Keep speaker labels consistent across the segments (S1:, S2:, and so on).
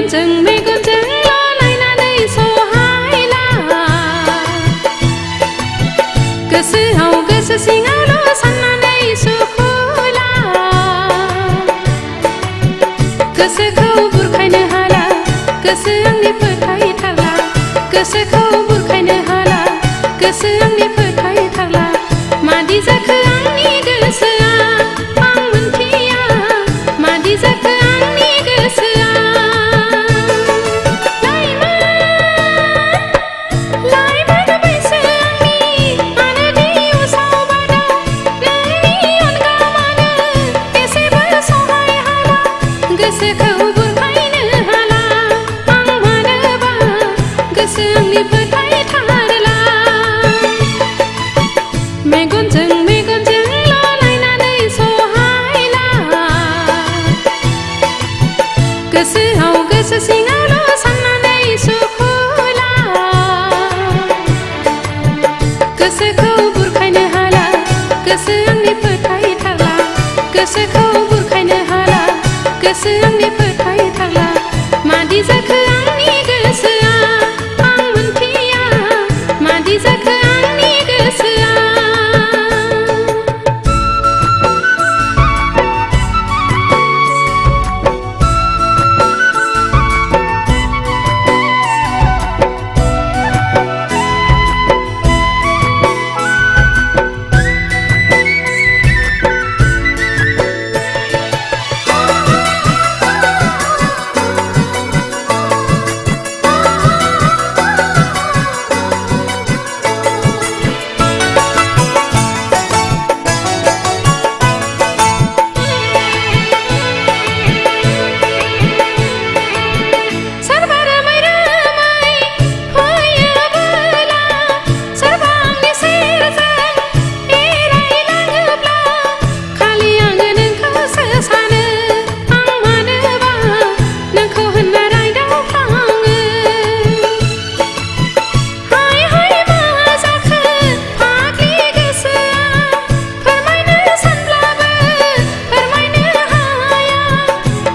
S1: मेगनजों लालायनानै सहायला गोसोआव गोसो सिङावल' साननानै सुखुला गोसोखौ बुरखायनो हाला गोसो आंनि फोथायथारला गोसोखौ बुरखायनो हाला गोसो आंनि फोथायथारला मादि जाखो आंनि गोसोआ आं मोनथिया मादि जाखो आंनि गोसोआ लाइमोन बैसो आंनि मानो दि उसाव बादाव नोंनि अनगा मानो एसेबो सहाय हाला गोसोखौ बुरखायनो हाला आं मानोबा गोसो आंनि फोथायथारला मेगनजों लालायनानै सहायला गोसोआव गोसो सिङावल' साननानै सुखुला गोसोखौ बुरखायनो हाला गोसो आंनि फोथायथारला गोसोखौ बुरखायनो हाला गोसो आंनि फोथायथारला मादि जाखो आंनि गोसोआ आं मोनथिया मादि जाखो आंनि गोसोआ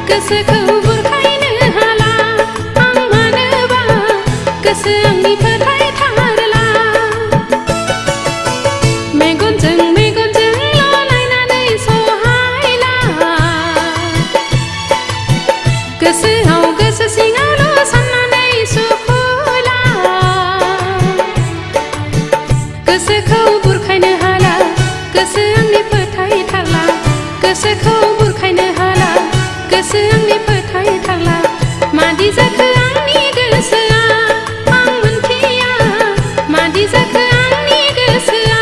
S1: गोसोखौ बुरखायनो हाला आं मानोबा गोसो आंनि फोथायथारला मेगनजों लालायनानै सहायला गोसोआव गोसो सिङावल' साननानै सुखुला गोसोखौ बुरखायनो हाला गोसो आंनि फोथायथारला गोसोखौ बुरखायनो हाला गोसो आंनि फोथायथारला मादि जाखो आंनि गोसोआ आं मोनथिया मादि जाखो आंनि गोसोआ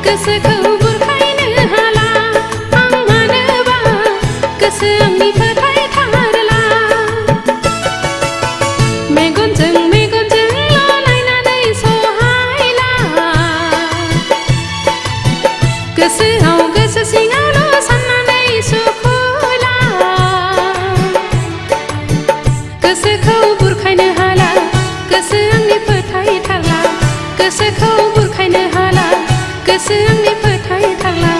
S1: गोसोखौ बुरखायनो हाला आं मानोबा गोसो आंनि फोथायथारला मेगनजों लालायनानै सहायला गोसोआव गोसो सिङावल' साननानै सुखुला गोसोखौ बुरखायनो हाला गोसो आंनि फोथायथारला गोसोखौ बुरखायनो हाला गोसो आंनि फोथायथारला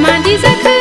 S1: मादि जाखो